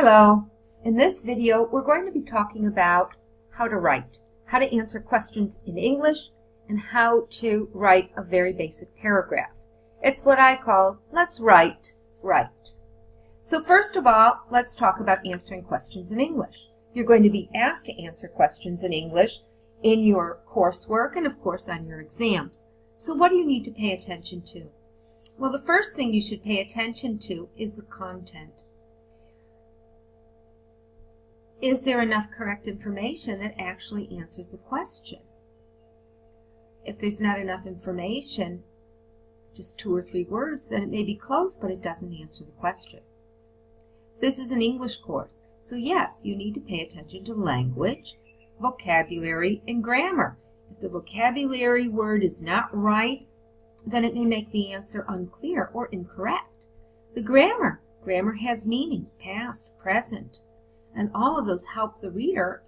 Hello. In this video, we're going to be talking about how to write, how to answer questions in English, and how to write a very basic paragraph. It's what I call, let's write. So first of all, let's talk about answering questions in English. You're going to be asked to answer questions in English in your coursework and, of course, on your exams. So what do you need to pay attention to? Well, the first thing you should pay attention to is the content. Is there enough correct information that actually answers the question? If there's not enough information, just 2 or 3 words, then it may be close, but it doesn't answer the question. This is an English course, so yes, you need to pay attention to language, vocabulary, and grammar. If the vocabulary word is not right, then it may make the answer unclear or incorrect. The grammar has meaning, past, present, and all of those help the reader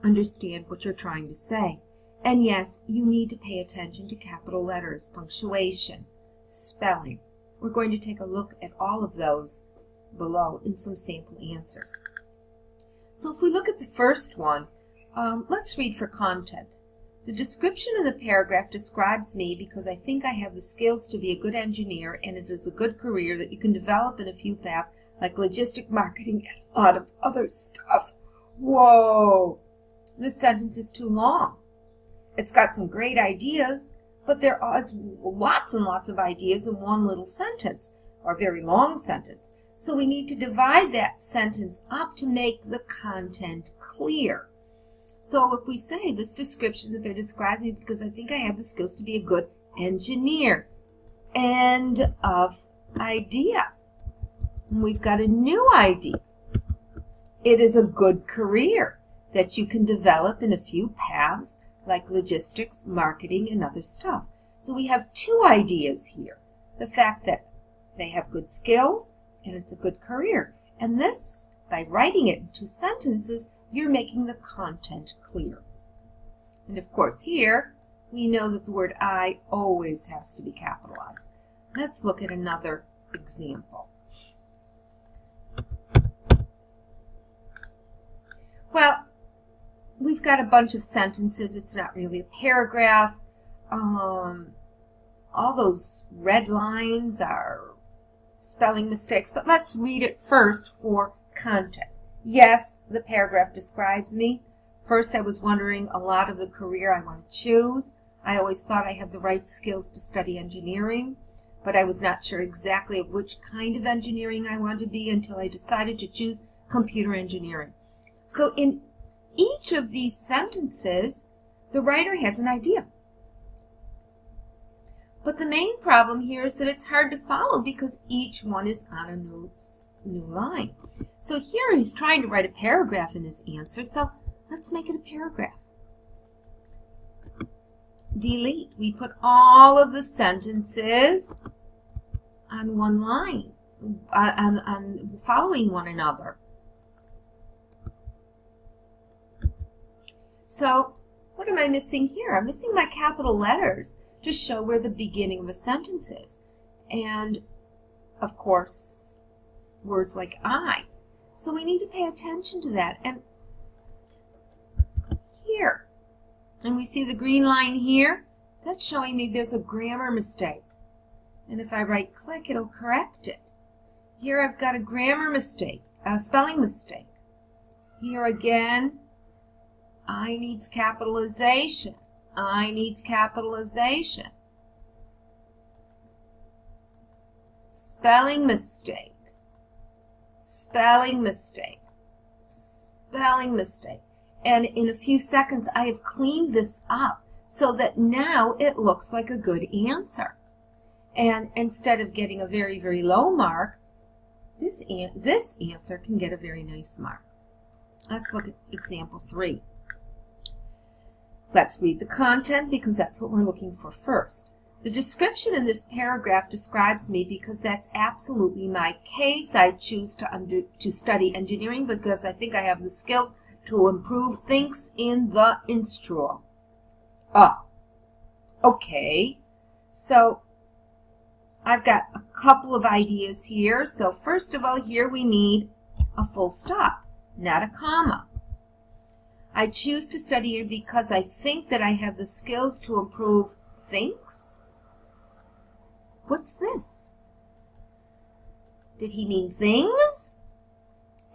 understand what you're trying to say. And yes, you need to pay attention to capital letters, punctuation, spelling. We're going to take a look at all of those below in some sample answers. So if we look at the first one, let's read for content. The description of the paragraph describes me because I think I have the skills to be a good engineer, and it is a good career that you can develop in a few paths like logistic marketing and a lot of other stuff. Whoa! This sentence is too long. It's got some great ideas, but there are lots and lots of ideas in one little sentence, or a very long sentence. So we need to divide that sentence up to make the content clear. So if we say this description that describes me because I think I have the skills to be a good engineer. End of idea. We've got a new idea. It is a good career that you can develop in a few paths like logistics, marketing, and other stuff. So we have 2 ideas here. The fact that they have good skills and it's a good career. And this, by writing it in 2 sentences, you're making the content clear. And of course here, we know that the word I always has to be capitalized. Let's look at another example. Well, we've got a bunch of sentences. It's not really a paragraph. All those red lines are spelling mistakes, but let's read it first for content. Yes, the paragraph describes me. First, I was wondering a lot of the career I want to choose. I always thought I had the right skills to study engineering, but I was not sure exactly of which kind of engineering I wanted to be until I decided to choose computer engineering. So in each of these sentences, the writer has an idea. But the main problem here is that it's hard to follow because each one is on a new line. So here he's trying to write a paragraph in his answer, so let's make it a paragraph. Delete. We put all of the sentences on one line, on following one another. So what am I missing here? I'm missing my capital letters to show where the beginning of a sentence is. And, of course, words like I. So we need to pay attention to that. And here, and we see the green line here, that's showing me there's a grammar mistake. And if I right click, it'll correct it. Here I've got a grammar mistake, a spelling mistake. Here again, I needs capitalization. I needs capitalization. Spelling mistake. Spelling mistake. Spelling mistake. And in a few seconds, I have cleaned this up so that now it looks like a good answer. And instead of getting a very, very low mark, this answer can get a very nice mark. Let's look at example 3. Let's read the content because that's what we're looking for first. The description in this paragraph describes me because that's absolutely my case. I choose to study engineering because I think I have the skills to improve things in the instrual. Okay. So I've got a couple of ideas here. So first of all, here we need a full stop, not a comma. I choose to study here because I think that I have the skills to improve things. What's this? Did he mean things?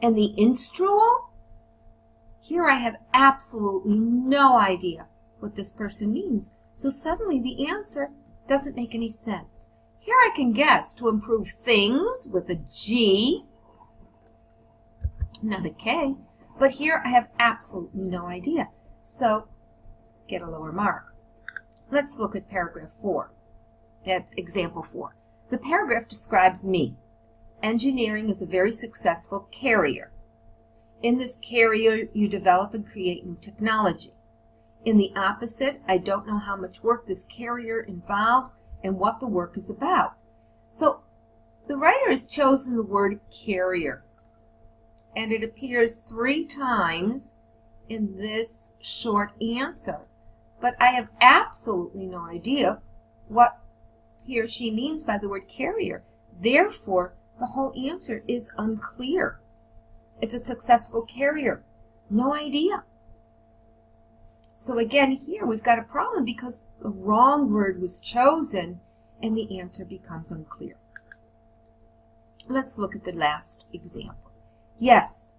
And the instrual? Here I have absolutely no idea what this person means. So suddenly the answer doesn't make any sense. Here I can guess to improve things with a G, not a K, but here I have absolutely no idea. So get a lower mark. Let's look at paragraph 4, at example 4. The paragraph describes me. Engineering is a very successful carrier. In this carrier, you develop and create new technology. In the opposite, I don't know how much work this carrier involves and what the work is about. So the writer has chosen the word carrier, and it appears 3 times in this short answer. But I have absolutely no idea what he or she means by the word carrier. Therefore, the whole answer is unclear. It's a successful carrier. No idea. So again, here we've got a problem because the wrong word was chosen and the answer becomes unclear. Let's look at the last example. Yes,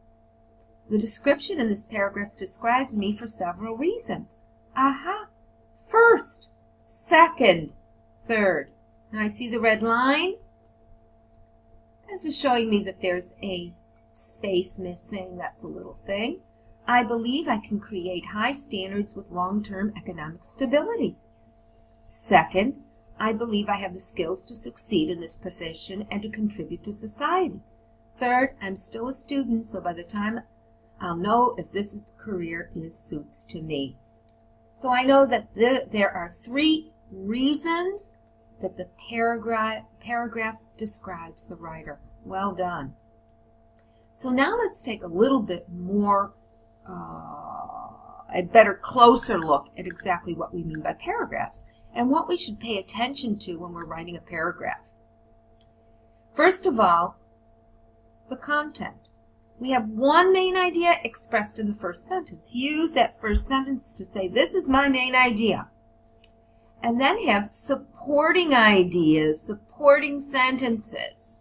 the description in this paragraph describes me for several reasons. Aha! First, second, third. Now I see the red line. This is showing me that there's a space missing. That's a little thing. I believe I can create high standards with long-term economic stability. Second, I believe I have the skills to succeed in this profession and to contribute to society. Third, I'm still a student, so by the time I'll know if this is the career it suits to me. So I know that there are 3 reasons that the paragraph describes the writer. Well done. So now let's take a little bit more, a better, closer look at exactly what we mean by paragraphs and what we should pay attention to when we're writing a paragraph. First of all, the content. We have one main idea expressed in the first sentence. Use that first sentence to say, this is my main idea. And then have supporting ideas, supporting sentences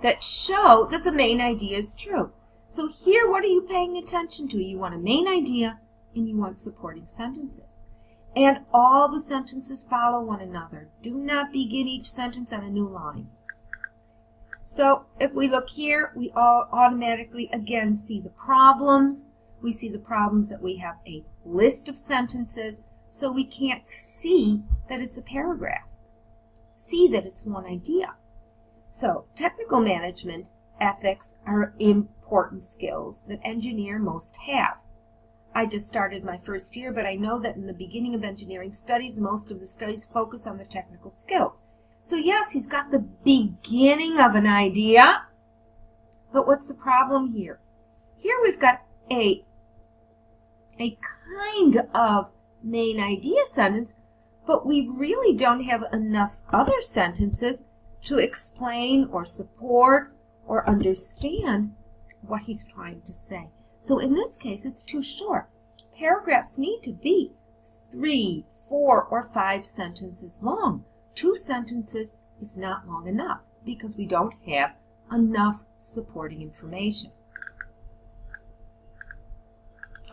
that show that the main idea is true. So here, what are you paying attention to? You want a main idea and you want supporting sentences. And all the sentences follow one another. Do not begin each sentence on a new line. So if we look here, we all automatically again see the problems. We see the problems that we have a list of sentences, so we can't see that it's a paragraph. See that it's one idea. So technical management ethics are important skills that engineers most have. I just started my first year, but I know that in the beginning of engineering studies, most of the studies focus on the technical skills. So yes, he's got the beginning of an idea, but what's the problem here? Here we've got a kind of main idea sentence, but we really don't have enough other sentences to explain or support or understand what he's trying to say. So in this case, it's too short. Paragraphs need to be 3, 4, or 5 sentences long. 2 sentences is not long enough because we don't have enough supporting information.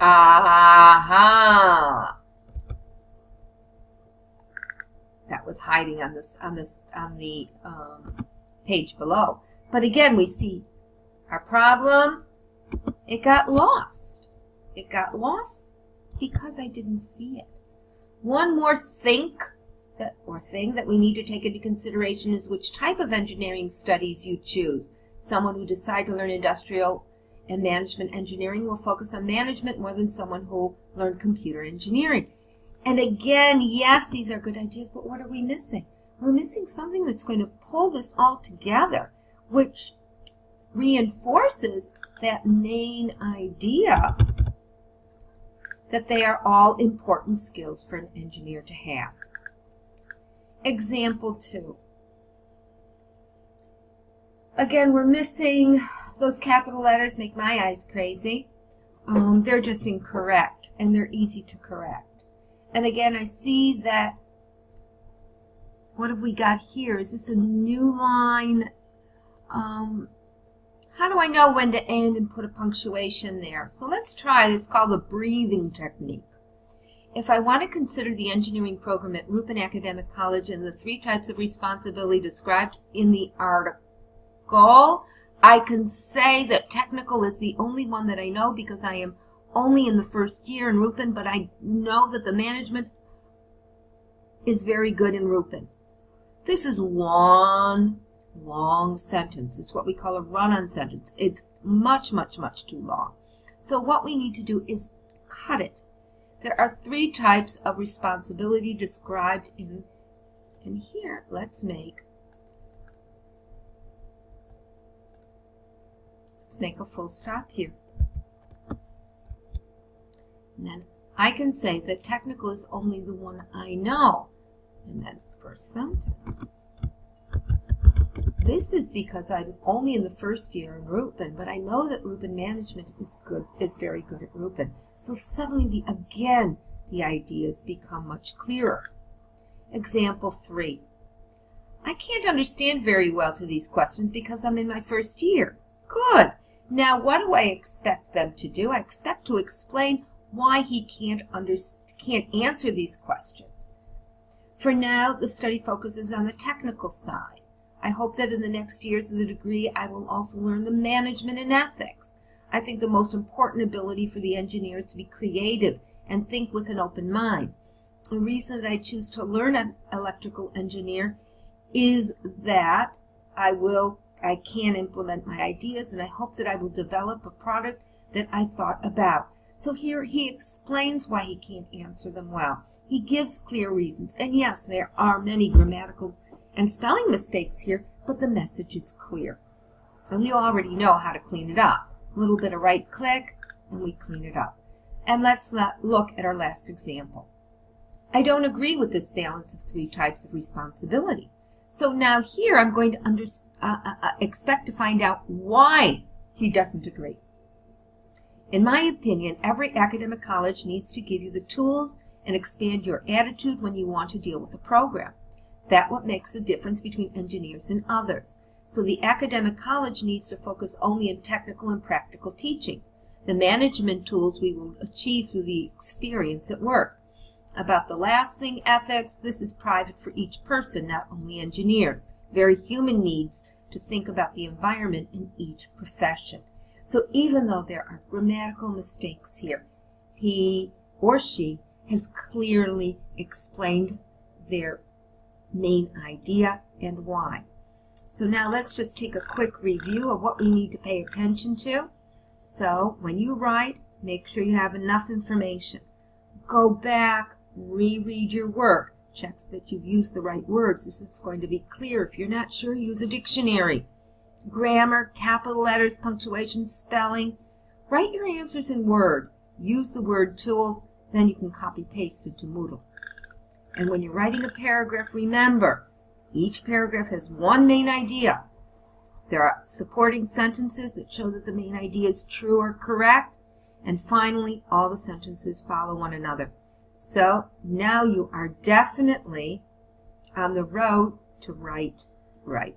Aha! That was hiding on the page below. But again, we see our problem. It got lost. It got lost because I didn't see it. One more thing that we need to take into consideration is which type of engineering studies you choose. Someone who decides to learn industrial and management engineering will focus on management more than someone who learned computer engineering. And again, yes, these are good ideas, but what are we missing? We're missing something that's going to pull this all together, which reinforces that main idea that they are all important skills for an engineer to have. Example 2. Again, we're missing those capital letters, make my eyes crazy. They're just incorrect, and they're easy to correct. And again, I see that, what have we got here? Is this a new line? How do I know when to end and put a punctuation there? So let's try, it's called the breathing technique. If I want to consider the engineering program at Rupin Academic College and the 3 types of responsibility described in the article, I can say that technical is the only one that I know because I am only in the first year in Rupin, but I know that the management is very good in Rupin. This is one long sentence. It's what we call a run-on sentence. It's much, much, much too long. So what we need to do is cut it. There are 3 types of responsibility described in here. Let's make a full stop here. And then I can say that technical is only the one I know. And then first sentence. This is because I'm only in the first year in Rupin, but I know that Rupin management is very good at Rupin. So suddenly, again, the ideas become much clearer. Example 3. I can't understand very well to these questions because I'm in my first year. Good. Now, what do I expect them to do? I expect to explain why he can't answer these questions. For now, the study focuses on the technical side. I hope that in the next years of the degree, I will also learn the management and ethics. I think the most important ability for the engineer is to be creative and think with an open mind. The reason that I choose to learn an electrical engineer is that I can implement my ideas, and I hope that I will develop a product that I thought about. So here he explains why he can't answer them well. He gives clear reasons. And yes, there are many grammatical and spelling mistakes here, but the message is clear. And you already know how to clean it up. A little bit of right click, and we clean it up. And let's look at our last example. I don't agree with this balance of 3 types of responsibility. So now here I'm going to expect to find out why he doesn't agree. In my opinion, every academic college needs to give you the tools and expand your attitude when you want to deal with a program. That's what makes the difference between engineers and others. So the academic college needs to focus only on technical and practical teaching. The management tools we will achieve through the experience at work. About the last thing, ethics, this is private for each person, not only engineers. Very human needs to think about the environment in each profession. So even though there are grammatical mistakes here, he or she has clearly explained their main idea and why. So now let's just take a quick review of what we need to pay attention to. So when you write, make sure you have enough information. Go back, reread your work. Check that you've used the right words. This is going to be clear. If you're not sure, use a dictionary. Grammar, capital letters, punctuation, spelling. Write your answers in Word. Use the word tools, then you can copy-paste it to Moodle. And when you're writing a paragraph, remember, each paragraph has one main idea. There are supporting sentences that show that the main idea is true or correct. And finally, all the sentences follow one another. So now you are definitely on the road to write right.